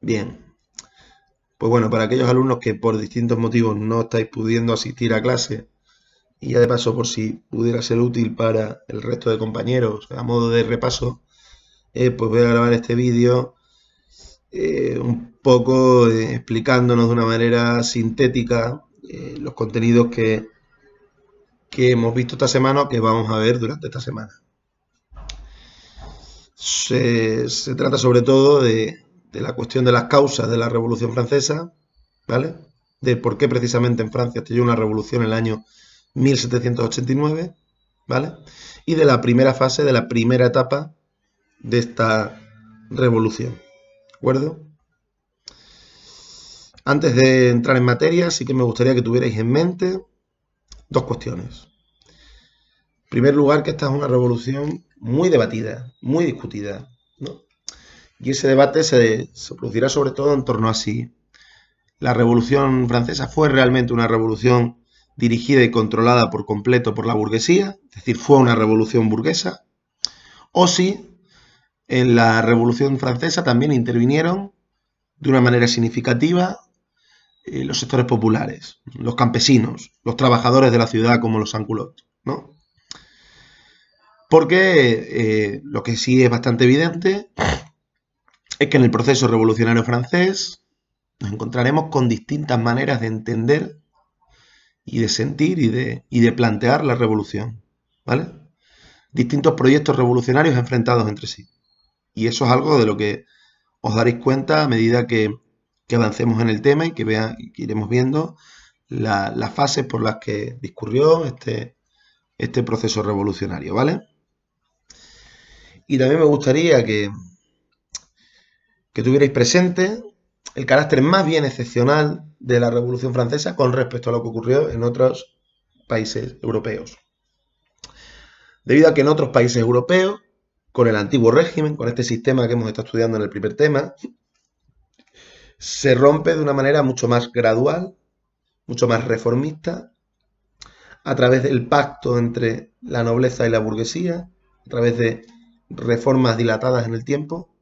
Bien, pues bueno, para aquellos alumnos que por distintos motivos no estáis pudiendo asistir a clase y ya de paso por si pudiera ser útil para el resto de compañeros a modo de repaso, pues voy a grabar este vídeo un poco explicándonos de una manera sintética los contenidos que hemos visto esta semana o que vamos a ver durante esta semana. Se trata sobre todo de la cuestión de las causas de la Revolución Francesa, ¿vale? De por qué precisamente en Francia estalló una revolución en el año 1789, ¿vale? Y de la primera fase, de la primera etapa de esta revolución, ¿de acuerdo? Antes de entrar en materia, sí que me gustaría que tuvierais en mente dos cuestiones. En primer lugar, que esta es una revolución muy debatida, muy discutida, ¿no? Y ese debate se producirá sobre todo en torno a si la Revolución Francesa fue realmente una revolución dirigida y controlada por completo por la burguesía, es decir, fue una revolución burguesa, o si en la Revolución Francesa también intervinieron de una manera significativa los sectores populares, los campesinos, los trabajadores de la ciudad como los sans-culottes, ¿no? Porque lo que sí es bastante evidente es que en el proceso revolucionario francés nos encontraremos con distintas maneras de entender y de sentir y de plantear la revolución, ¿vale? Distintos proyectos revolucionarios enfrentados entre sí. Y eso es algo de lo que os daréis cuenta a medida que avancemos en el tema y que iremos viendo las fases por las que discurrió este proceso revolucionario, ¿vale? Y también me gustaría que tuvierais presente el carácter más bien excepcional de la Revolución Francesa con respecto a lo que ocurrió en otros países europeos. Debido a que en otros países europeos, con el antiguo régimen, con este sistema que hemos estado estudiando en el primer tema, se rompe de una manera mucho más gradual, mucho más reformista, a través del pacto entre la nobleza y la burguesía, a través de reformas dilatadas en el tiempo,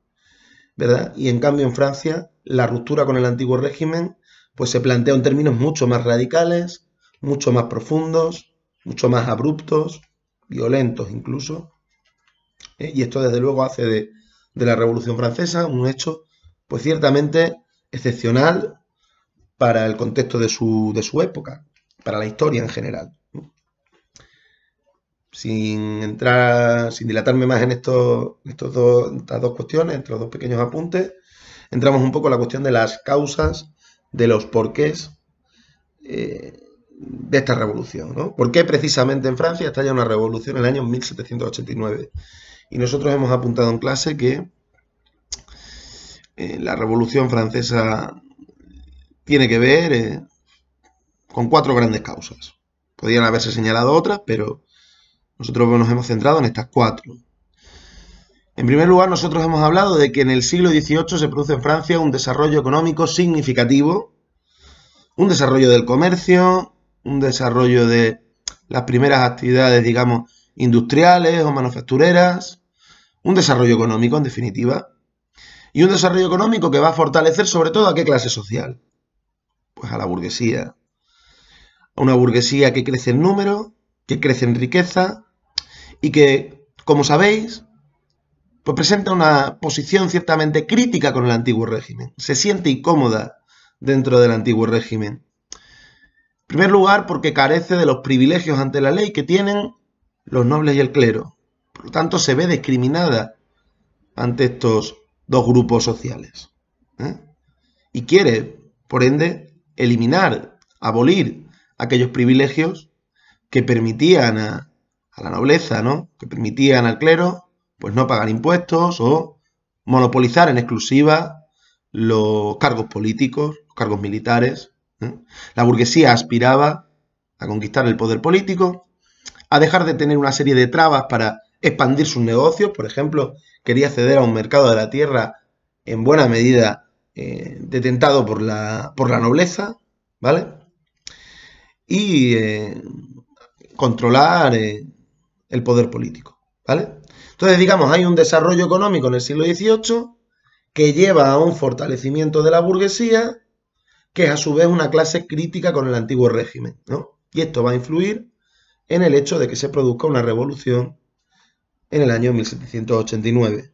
¿verdad? Y en cambio en Francia la ruptura con el antiguo régimen pues se plantea en términos mucho más radicales, mucho más profundos, mucho más abruptos, violentos incluso. Y esto desde luego hace de la Revolución Francesa un hecho pues ciertamente excepcional para el contexto de su época, para la historia en general. Sin dilatarme más en estas dos cuestiones, entre los dos pequeños apuntes, entramos un poco en la cuestión de las causas, de los porqués de esta revolución, ¿no? ¿Por qué precisamente en Francia estalla una revolución en el año 1789? Y nosotros hemos apuntado en clase que la revolución francesa tiene que ver con cuatro grandes causas. Podrían haberse señalado otras, pero nosotros nos hemos centrado en estas cuatro. En primer lugar, nosotros hemos hablado de que en el siglo XVIII se produce en Francia un desarrollo económico significativo, un desarrollo del comercio, un desarrollo de las primeras actividades, digamos, industriales o manufactureras, un desarrollo económico, en definitiva, y un desarrollo económico que va a fortalecer sobre todo a qué clase social. Pues a la burguesía. A una burguesía que crece en número, que crece en riqueza y que, como sabéis, pues presenta una posición ciertamente crítica con el antiguo régimen. Se siente incómoda dentro del antiguo régimen. En primer lugar, porque carece de los privilegios ante la ley que tienen los nobles y el clero. Por lo tanto, se ve discriminada ante estos dos grupos sociales. Y quiere, por ende, eliminar, abolir aquellos privilegios que permitían a la nobleza, ¿no? Que permitían al clero pues no pagar impuestos o monopolizar en exclusiva los cargos políticos, los cargos militares. La burguesía aspiraba a conquistar el poder político, a dejar de tener una serie de trabas para expandir sus negocios. Por ejemplo, quería acceder a un mercado de la tierra en buena medida detentado por la nobleza, ¿vale? Y controlar el poder político, ¿vale? Entonces, digamos, hay un desarrollo económico en el siglo XVIII que lleva a un fortalecimiento de la burguesía, que es a su vez una clase crítica con el antiguo régimen, ¿no? Y esto va a influir en el hecho de que se produzca una revolución en el año 1789.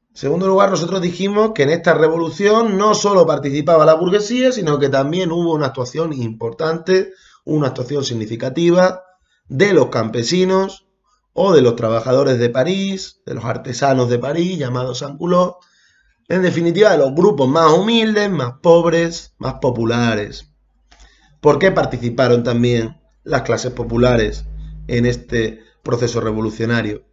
En segundo lugar, nosotros dijimos que en esta revolución no solo participaba la burguesía, sino que también hubo una actuación importante, una actuación significativa de los campesinos o de los trabajadores de París, de los artesanos de París, llamados sans-culottes, en definitiva de los grupos más humildes, más pobres, más populares. ¿Por qué participaron también las clases populares en este proceso revolucionario?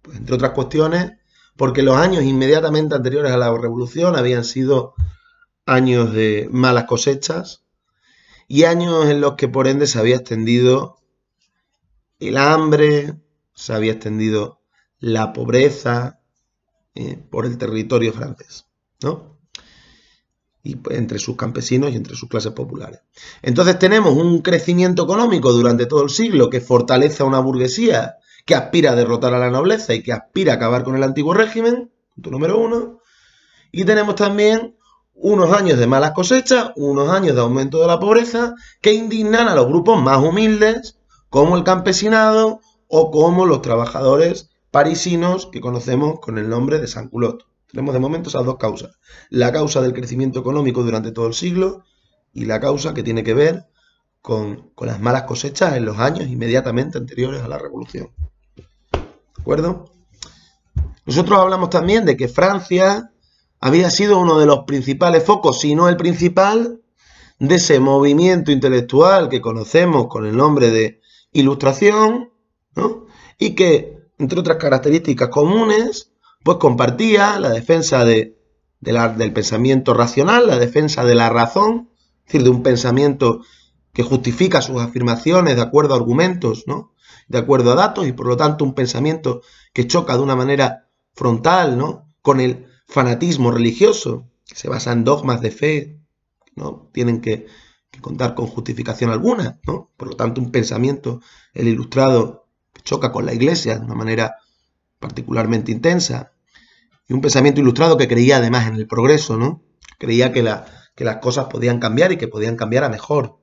Pues entre otras cuestiones, porque los años inmediatamente anteriores a la revolución habían sido años de malas cosechas y años en los que por ende se había extendido el hambre, se había extendido la pobreza por el territorio francés, ¿no? Y entre sus campesinos y entre sus clases populares. Entonces tenemos un crecimiento económico durante todo el siglo que fortalece a una burguesía que aspira a derrotar a la nobleza y que aspira a acabar con el antiguo régimen, punto número uno. Y tenemos también unos años de malas cosechas, unos años de aumento de la pobreza, que indignan a los grupos más humildes, como el campesinado o como los trabajadores parisinos que conocemos con el nombre de sans-culottes. Tenemos de momento esas dos causas. La causa del crecimiento económico durante todo el siglo y la causa que tiene que ver con las malas cosechas en los años inmediatamente anteriores a la revolución. ¿De acuerdo? Nosotros hablamos también de que Francia había sido uno de los principales focos, si no el principal, de ese movimiento intelectual que conocemos con el nombre de Ilustración, ¿no? Y que, entre otras características comunes, pues compartía la defensa del pensamiento racional, la defensa de la razón, es decir, de un pensamiento que justifica sus afirmaciones de acuerdo a argumentos, ¿no? De acuerdo a datos, y por lo tanto un pensamiento que choca de una manera frontal, ¿no? Con el fanatismo religioso, que se basa en dogmas de fe, ¿no? Tienen que contar con justificación alguna, ¿no? Por lo tanto, un pensamiento, el ilustrado, que choca con la Iglesia de una manera particularmente intensa, y un pensamiento ilustrado que creía además en el progreso, ¿no? Creía que las cosas podían cambiar y que podían cambiar a mejor.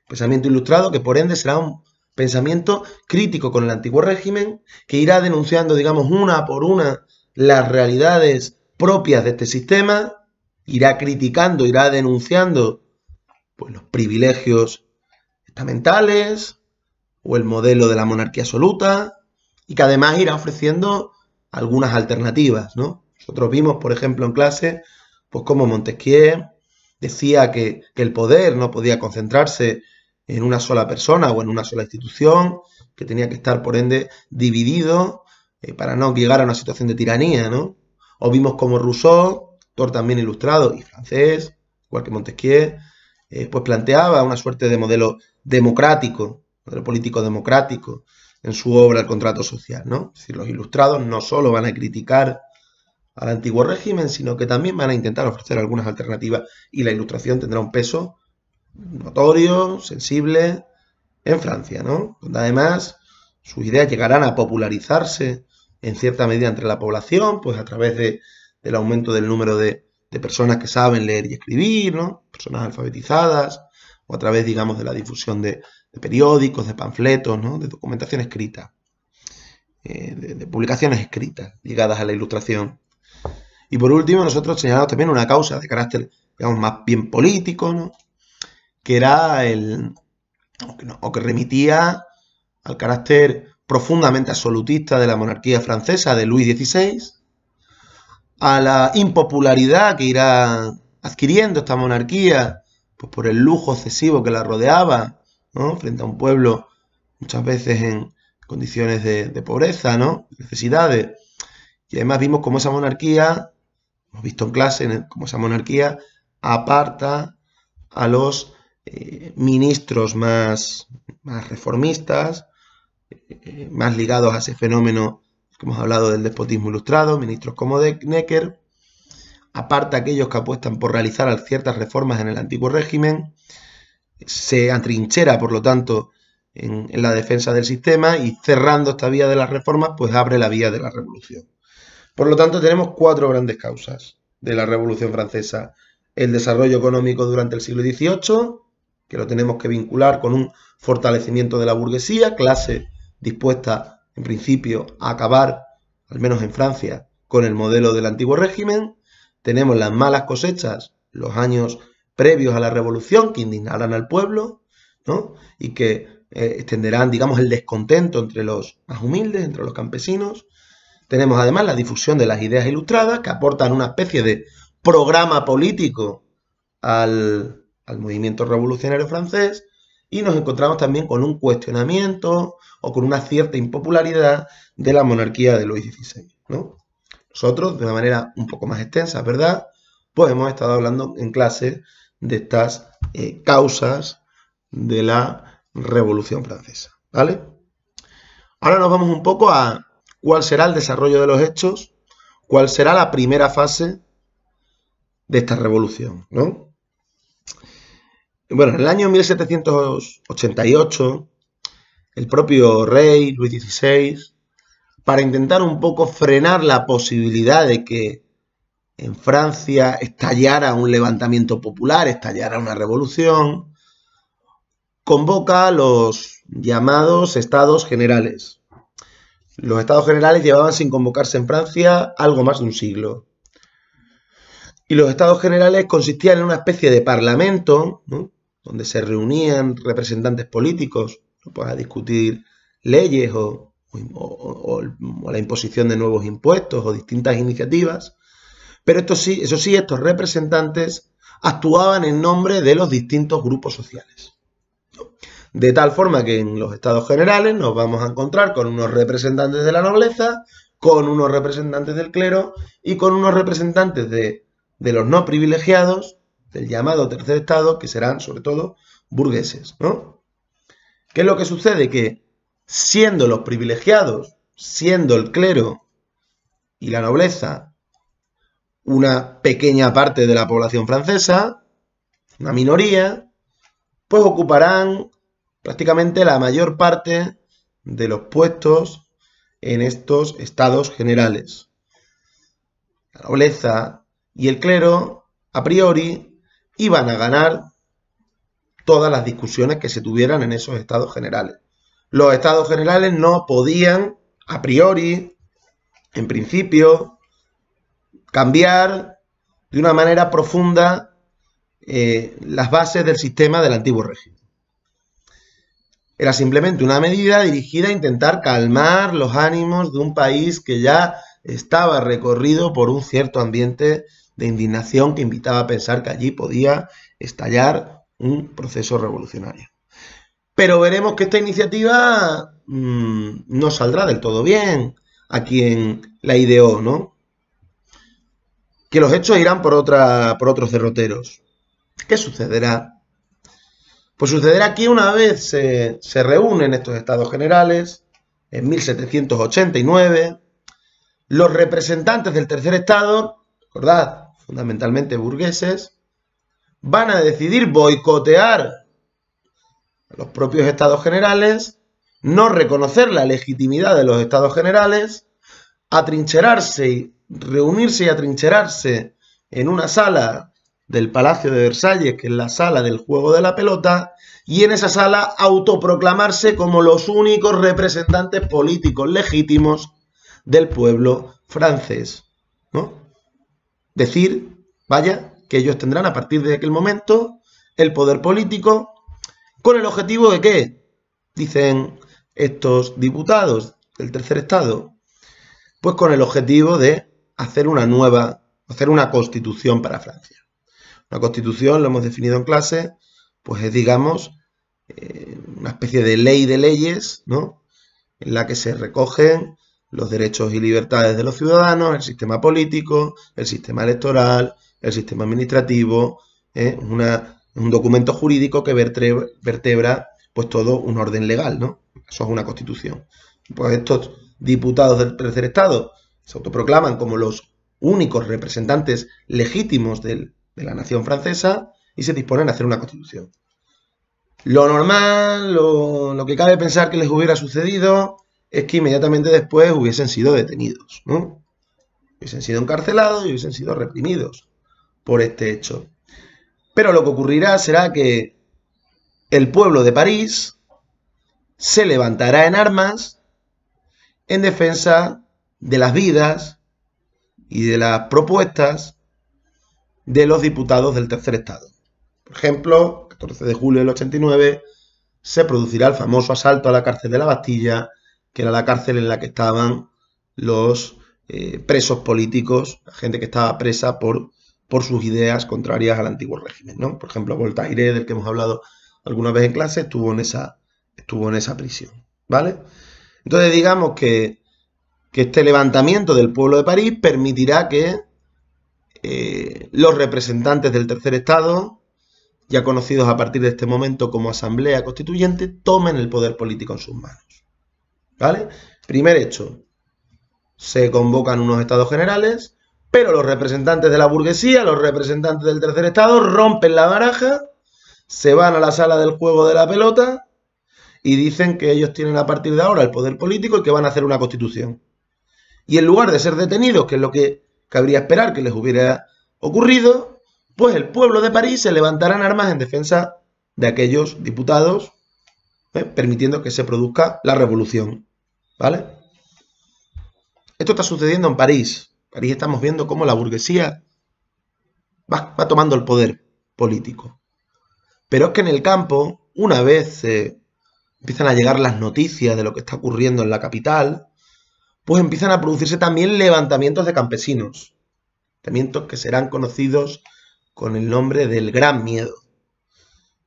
Pensamiento ilustrado que por ende será un pensamiento crítico con el antiguo régimen, que irá denunciando, digamos, una por una las realidades propias de este sistema, irá criticando, irá denunciando pues, los privilegios estamentales o el modelo de la monarquía absoluta, y que además irá ofreciendo algunas alternativas, ¿no? Nosotros vimos, por ejemplo, en clase, pues cómo Montesquieu decía que el poder no podía concentrarse en una sola persona o en una sola institución, que tenía que estar, por ende, dividido para no llegar a una situación de tiranía, ¿no? O vimos como Rousseau, autor también ilustrado y francés, igual que Montesquieu, pues planteaba una suerte de modelo democrático, modelo político democrático, en su obra El contrato social, ¿no? Es decir, los ilustrados no solo van a criticar al antiguo régimen, sino que también van a intentar ofrecer algunas alternativas, y la ilustración tendrá un peso notorio, sensible, en Francia, ¿no? Donde además sus ideas llegarán a popularizarse en cierta medida entre la población, pues a través del aumento del número de personas que saben leer y escribir, ¿no? Personas alfabetizadas, o a través, digamos, de la difusión de periódicos, de panfletos, ¿no? De documentación escrita, de publicaciones escritas ligadas a la ilustración. Y por último, nosotros señalamos también una causa de carácter, digamos, más bien político, ¿no? Que era o que remitía al carácter profundamente absolutista de la monarquía francesa de Luis XVI, a la impopularidad que irá adquiriendo esta monarquía pues por el lujo excesivo que la rodeaba, ¿no? Frente a un pueblo muchas veces en condiciones de pobreza, ¿no? Necesidades. Y además vimos cómo esa monarquía, hemos visto en clase, cómo esa monarquía aparta a los ministros más reformistas, más ligados a ese fenómeno que hemos hablado del despotismo ilustrado, ministros como Necker, aparta a aquellos que apuestan por realizar ciertas reformas en el antiguo régimen, se atrinchera, por lo tanto, en la defensa del sistema, y cerrando esta vía de las reformas, pues abre la vía de la revolución. Por lo tanto, tenemos cuatro grandes causas de la Revolución Francesa. El desarrollo económico durante el siglo XVIII, que lo tenemos que vincular con un fortalecimiento de la burguesía, clase dispuesta, en principio, a acabar, al menos en Francia, con el modelo del antiguo régimen. Tenemos las malas cosechas, los años previos a la Revolución, que indignarán al pueblo, ¿no? Y que extenderán, digamos, el descontento entre los más humildes, entre los campesinos. Tenemos además la difusión de las ideas ilustradas, que aportan una especie de programa político al movimiento revolucionario francés, y nos encontramos también con un cuestionamiento o con una cierta impopularidad de la monarquía de Luis XVI, ¿no? Nosotros, de una manera un poco más extensa, ¿verdad?, pues hemos estado hablando en clase de estas causas de la Revolución Francesa, ¿vale? Ahora nos vamos un poco a cuál será el desarrollo de los hechos, cuál será la primera fase de esta revolución, ¿no? Bueno, en el año 1788, el propio rey Luis XVI, para intentar un poco frenar la posibilidad de que en Francia estallara un levantamiento popular, estallara una revolución, convoca a los llamados Estados Generales. Los Estados Generales llevaban sin convocarse en Francia algo más de un siglo. Y los Estados Generales consistían en una especie de parlamento, ¿no?, donde se reunían representantes políticos para discutir leyes o la imposición de nuevos impuestos o distintas iniciativas. Pero eso sí, estos representantes actuaban en nombre de los distintos grupos sociales. De tal forma que en los Estados Generales nos vamos a encontrar con unos representantes de la nobleza, con unos representantes del clero y con unos representantes de los no privilegiados, del llamado tercer estado, que serán sobre todo burgueses, ¿no? ¿Qué es lo que sucede? Que siendo los privilegiados, siendo el clero y la nobleza una pequeña parte de la población francesa, una minoría, pues ocuparán prácticamente la mayor parte de los puestos en estos estados generales. La nobleza y el clero, a priori, iban a ganar todas las discusiones que se tuvieran en esos estados generales. Los estados generales no podían, a priori, en principio, cambiar de una manera profunda las bases del sistema del antiguo régimen. Era simplemente una medida dirigida a intentar calmar los ánimos de un país que ya estaba recorrido por un cierto ambiente de indignación que invitaba a pensar que allí podía estallar un proceso revolucionario. Pero veremos que esta iniciativa no saldrá del todo bien a quien la ideó, ¿no? Que los hechos irán por otros derroteros. ¿Qué sucederá? Pues sucederá que una vez se reúnen estos estados generales, en 1789, los representantes del tercer estado, recordad, fundamentalmente burgueses, van a decidir boicotear a los propios estados generales, no reconocer la legitimidad de los estados generales, atrincherarse, reunirse y atrincherarse en una sala del Palacio de Versalles, que es la sala del juego de la pelota, y en esa sala autoproclamarse como los únicos representantes políticos legítimos del pueblo francés, ¿no? Decir, vaya, que ellos tendrán a partir de aquel momento el poder político, con el objetivo de ¿qué? Dicen estos diputados del tercer estado, pues con el objetivo de hacer una constitución para Francia. Una constitución, lo hemos definido en clase, pues es, digamos, una especie de ley de leyes, ¿no?, en la que se recogen los derechos y libertades de los ciudadanos, el sistema político, el sistema electoral, el sistema administrativo, un documento jurídico que vertebra pues todo un orden legal, ¿no? Eso es una constitución. Pues estos diputados del tercer estado se autoproclaman como los únicos representantes legítimos de la nación francesa y se disponen a hacer una constitución. Lo normal, lo que cabe pensar que les hubiera sucedido es que inmediatamente después hubiesen sido detenidos, ¿no? hubiesen sido encarcelados y hubiesen sido reprimidos por este hecho. Pero lo que ocurrirá será que el pueblo de París se levantará en armas en defensa de las vidas y de las propuestas de los diputados del tercer estado. Por ejemplo, el 14 de julio del 89 se producirá el famoso asalto a la cárcel de la Bastilla, que era la cárcel en la que estaban los presos políticos, la gente que estaba presa por sus ideas contrarias al antiguo régimen, ¿no? Por ejemplo, Voltaire, del que hemos hablado alguna vez en clase, estuvo en esa prisión, ¿vale? Entonces digamos que este levantamiento del pueblo de París permitirá que los representantes del tercer estado, ya conocidos a partir de este momento como Asamblea Constituyente, tomen el poder político en sus manos, ¿vale? Primer hecho, se convocan unos estados generales, pero los representantes de la burguesía, los representantes del tercer estado, rompen la baraja, se van a la sala del juego de la pelota y dicen que ellos tienen a partir de ahora el poder político y que van a hacer una constitución. Y en lugar de ser detenidos, que es lo que cabría esperar que les hubiera ocurrido, pues el pueblo de París se levantará en armas en defensa de aquellos diputados, permitiendo que se produzca la revolución, ¿vale? Esto está sucediendo en París. En París estamos viendo cómo la burguesía va tomando el poder político. Pero es que en el campo, una vez empiezan a llegar las noticias de lo que está ocurriendo en la capital, pues empiezan a producirse también levantamientos de campesinos. Levantamientos que serán conocidos con el nombre del Gran Miedo.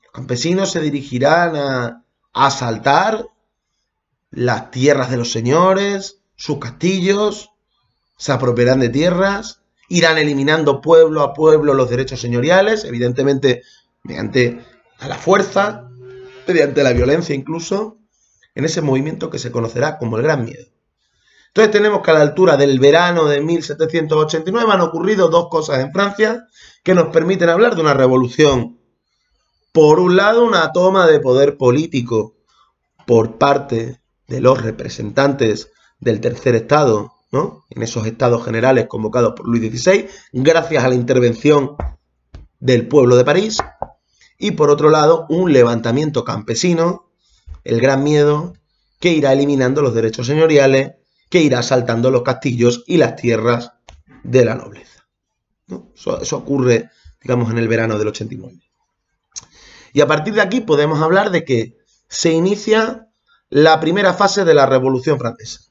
Los campesinos se dirigirán a asaltar las tierras de los señores, sus castillos, se apropiarán de tierras, irán eliminando pueblo a pueblo los derechos señoriales, evidentemente mediante la fuerza, mediante la violencia incluso, en ese movimiento que se conocerá como el Gran Miedo. Entonces tenemos que a la altura del verano de 1789 han ocurrido dos cosas en Francia que nos permiten hablar de una revolución. Por un lado, una toma de poder político por parte de los representantes del tercer estado, ¿no? En esos estados generales convocados por Luis XVI, gracias a la intervención del pueblo de París. Y por otro lado, un levantamiento campesino, el Gran Miedo, que irá eliminando los derechos señoriales, que irá asaltando los castillos y las tierras de la nobleza, ¿no? Eso ocurre, digamos, en el verano del 89. Y a partir de aquí podemos hablar de que se inicia la primera fase de la Revolución Francesa,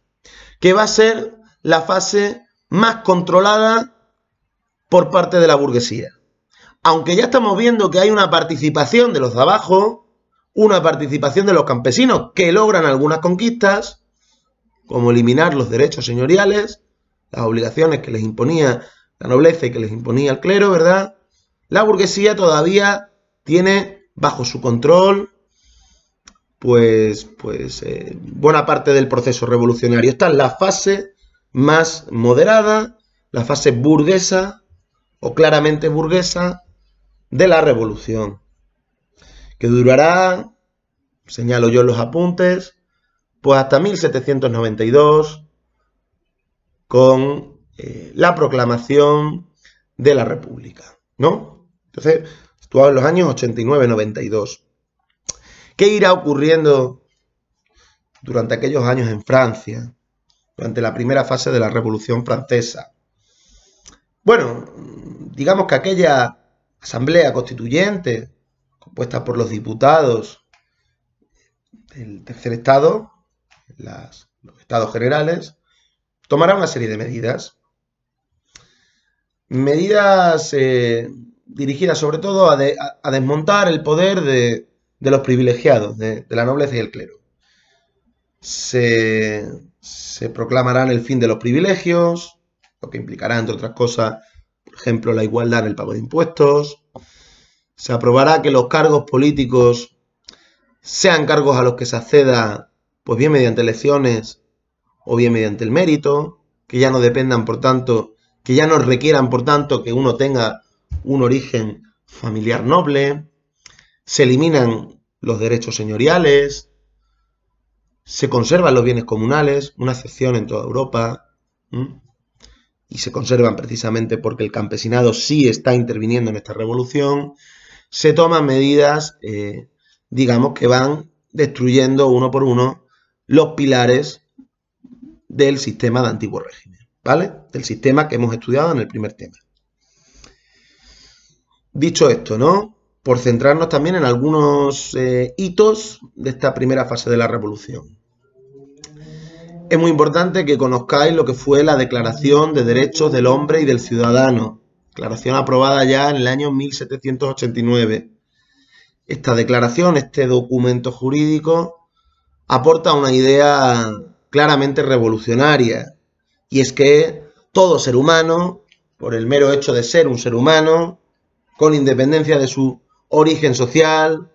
que va a ser la fase más controlada por parte de la burguesía. Aunque ya estamos viendo que hay una participación de los de abajo, una participación de los campesinos que logran algunas conquistas, como eliminar los derechos señoriales, las obligaciones que les imponía la nobleza y que les imponía el clero, ¿verdad? La burguesía todavía tiene bajo su control buena parte del proceso revolucionario. Esta es la fase más moderada, la fase burguesa o claramente burguesa de la revolución, que durará, señalo yo en los apuntes, pues hasta 1792 con la proclamación de la República, ¿no? Entonces, situado en los años 89-92. ¿Qué irá ocurriendo durante aquellos años en Francia, durante la primera fase de la Revolución Francesa? Bueno, digamos que aquella Asamblea Constituyente, compuesta por los diputados del tercer estado, los estados generales, tomará una serie de medidas. Medidas dirigidas sobre todo a desmontar el poder de los privilegiados, de la nobleza y el clero. Se proclamarán el fin de los privilegios, lo que implicará, entre otras cosas, por ejemplo, la igualdad en el pago de impuestos. Se aprobará que los cargos políticos sean cargos a los que se acceda, pues bien mediante elecciones o bien mediante el mérito, que ya no dependan, por tanto, que ya no requieran, por tanto, que uno tenga un origen familiar noble. Se eliminan los derechos señoriales, se conservan los bienes comunales, una excepción en toda Europa, y se conservan precisamente porque el campesinado sí está interviniendo en esta revolución, se toman medidas, digamos, que van destruyendo uno por uno los pilares del sistema de antiguo régimen, ¿vale? Del sistema que hemos estudiado en el primer tema. Dicho esto, ¿no? Por centrarnos también en algunos hitos de esta primera fase de la revolución. Es muy importante que conozcáis lo que fue la Declaración de Derechos del Hombre y del Ciudadano, declaración aprobada ya en el año 1789. Esta declaración, este documento jurídico, aporta una idea claramente revolucionaria, y es que todo ser humano, por el mero hecho de ser un ser humano, con independencia de su origen social,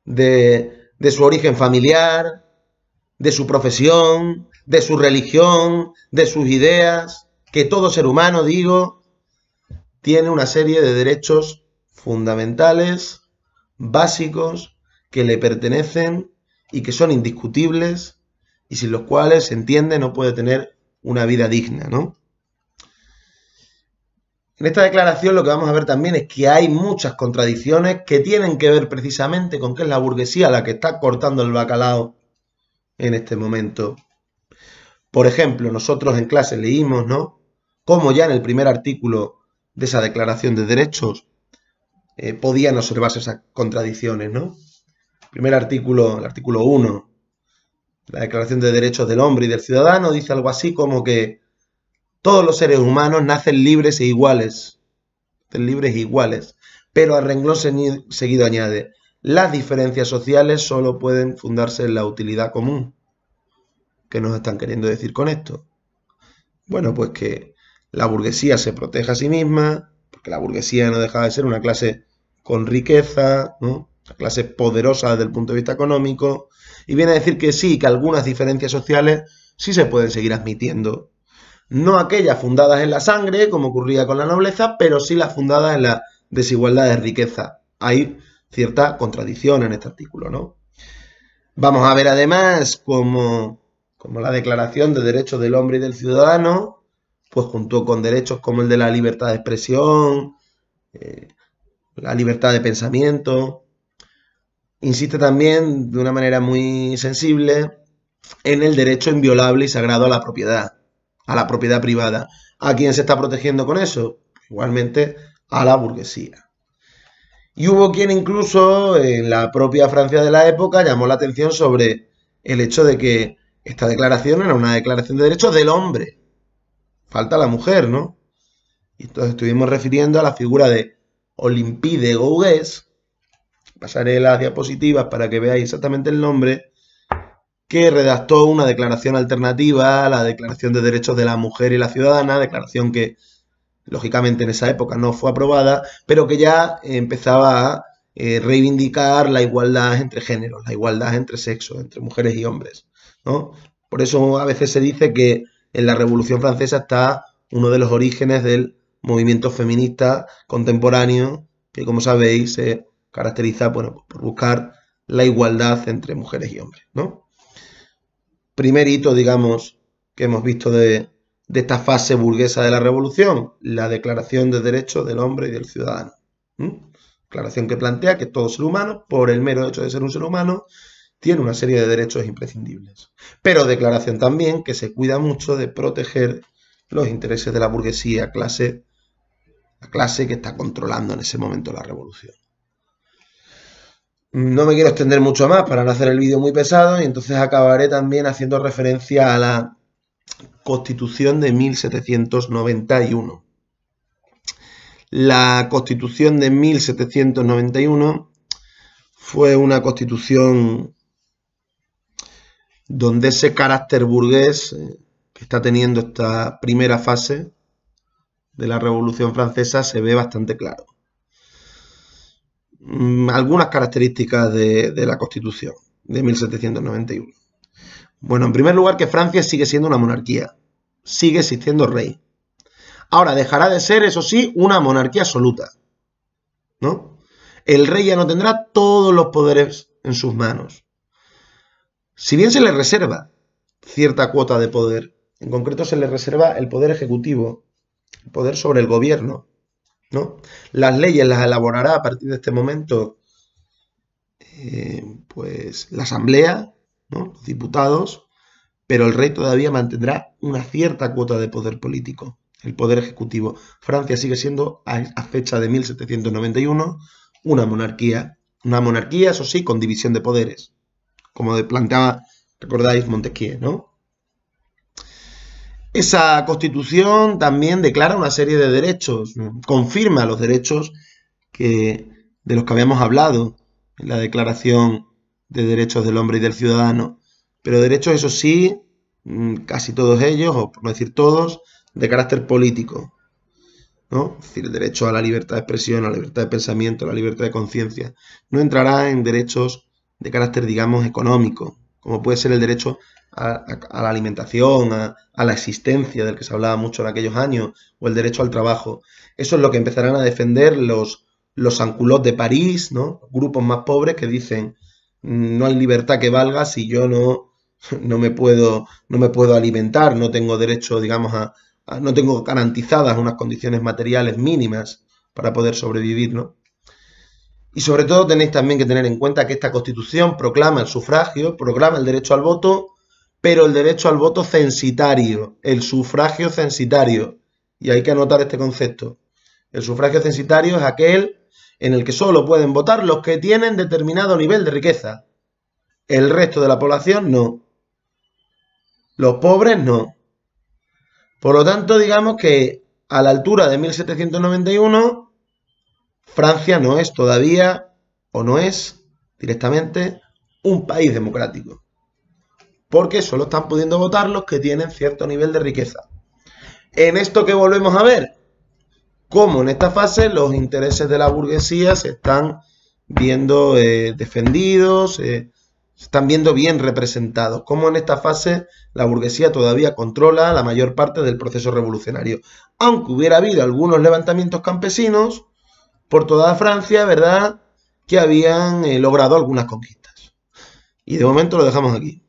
de su origen familiar, de su profesión, de su religión, de sus ideas, que todo ser humano, digo, tiene una serie de derechos fundamentales, básicos, que le pertenecen y que son indiscutibles y sin los cuales, se entiende, no puede tener una vida digna, ¿no? En esta declaración lo que vamos a ver también es que hay muchas contradicciones que tienen que ver precisamente con que es la burguesía la que está cortando el bacalao en este momento. Por ejemplo, nosotros en clase leímos, ¿no?, cómo ya en el primer artículo de esa Declaración de Derechos podían observarse esas contradicciones, ¿no? Primer artículo, el artículo 1, la Declaración de Derechos del Hombre y del Ciudadano, dice algo así como que todos los seres humanos nacen libres e iguales, pero al renglón seguido añade, las diferencias sociales solo pueden fundarse en la utilidad común. ¿Qué nos están queriendo decir con esto? Bueno, pues que la burguesía se proteja a sí misma, porque la burguesía no deja de ser una clase con riqueza, ¿no?, una clase poderosa desde el punto de vista económico, y viene a decir que sí, que algunas diferencias sociales sí se pueden seguir admitiendo. No aquellas fundadas en la sangre, como ocurría con la nobleza, pero sí las fundadas en la desigualdad de riqueza. Hay cierta contradicción en este artículo, ¿no? Vamos a ver además como la Declaración de Derechos del Hombre y del Ciudadano, pues junto con derechos como el de la libertad de expresión, la libertad de pensamiento, insiste también de una manera muy sensible en el derecho inviolable y sagrado a la propiedad privada. ¿A quién se está protegiendo con eso? Igualmente a la burguesía. Y hubo quien incluso en la propia Francia de la época llamó la atención sobre el hecho de que esta declaración era una declaración de derechos del hombre. Falta la mujer, ¿no? Y entonces estuvimos refiriendo a la figura de Olympe de Gouges. Pasaré las diapositivas para que veáis exactamente el nombre, que redactó una declaración alternativa a la Declaración de Derechos de la Mujer y la Ciudadana, declaración que lógicamente en esa época no fue aprobada, pero que ya empezaba a reivindicar la igualdad entre géneros, la igualdad entre sexos, entre mujeres y hombres, ¿no? Por eso a veces se dice que en la Revolución Francesa está uno de los orígenes del movimiento feminista contemporáneo, que como sabéis se caracteriza, bueno, por buscar la igualdad entre mujeres y hombres, ¿no? Primer hito, digamos, que hemos visto de esta fase burguesa de la revolución, la Declaración de Derechos del Hombre y del Ciudadano. Declaración que plantea que todo ser humano, por el mero hecho de ser un ser humano, tiene una serie de derechos imprescindibles. Pero declaración también que se cuida mucho de proteger los intereses de la burguesía, la clase que está controlando en ese momento la revolución. No me quiero extender mucho más para no hacer el vídeo muy pesado y entonces acabaré también haciendo referencia a la Constitución de 1791. La Constitución de 1791 fue una constitución donde ese carácter burgués que está teniendo esta primera fase de la Revolución Francesa se ve bastante claro. Algunas características de la Constitución de 1791. Bueno, en primer lugar que Francia sigue siendo una monarquía, sigue existiendo rey. Ahora, dejará de ser, eso sí, una monarquía absoluta, ¿no? El rey ya no tendrá todos los poderes en sus manos. Si bien se le reserva cierta cuota de poder, en concreto se le reserva el poder ejecutivo, el poder sobre el gobierno, ¿no? Las leyes las elaborará a partir de este momento pues la asamblea, ¿no? Los diputados, pero el rey todavía mantendrá una cierta cuota de poder político, el poder ejecutivo. Francia sigue siendo, a fecha de 1791, una monarquía, eso sí, con división de poderes, como planteaba, recordáis, Montesquieu, ¿no? Esa constitución también declara una serie de derechos, ¿no? Confirma los derechos de los que habíamos hablado en la Declaración de Derechos del Hombre y del Ciudadano, pero derechos, eso sí, casi todos ellos, o por no decir todos, de carácter político, ¿no? Es decir, el derecho a la libertad de expresión, a la libertad de pensamiento, a la libertad de conciencia. No entrará en derechos de carácter, digamos, económico, como puede ser el derecho a la alimentación, a la existencia, del que se hablaba mucho en aquellos años, o el derecho al trabajo. Eso es lo que empezarán a defender los sans-culottes de París, ¿no? Grupos más pobres que dicen no hay libertad que valga si yo no me puedo alimentar, no tengo derecho, digamos, no tengo garantizadas unas condiciones materiales mínimas para poder sobrevivir, ¿no? Y sobre todo tenéis también que tener en cuenta que esta Constitución proclama el sufragio, proclama el derecho al voto, pero el derecho al voto censitario, el sufragio censitario. Y hay que anotar este concepto. El sufragio censitario es aquel en el que solo pueden votar los que tienen determinado nivel de riqueza. El resto de la población no. Los pobres no. Por lo tanto, digamos que a la altura de 1791, Francia no es todavía, o no es directamente, un país democrático. Porque solo están pudiendo votar los que tienen cierto nivel de riqueza. En esto que volvemos a ver, cómo en esta fase los intereses de la burguesía se están viendo defendidos, se están viendo bien representados. Cómo en esta fase la burguesía todavía controla la mayor parte del proceso revolucionario. Aunque hubiera habido algunos levantamientos campesinos por toda Francia, ¿verdad?, que habían logrado algunas conquistas. Y de momento lo dejamos aquí.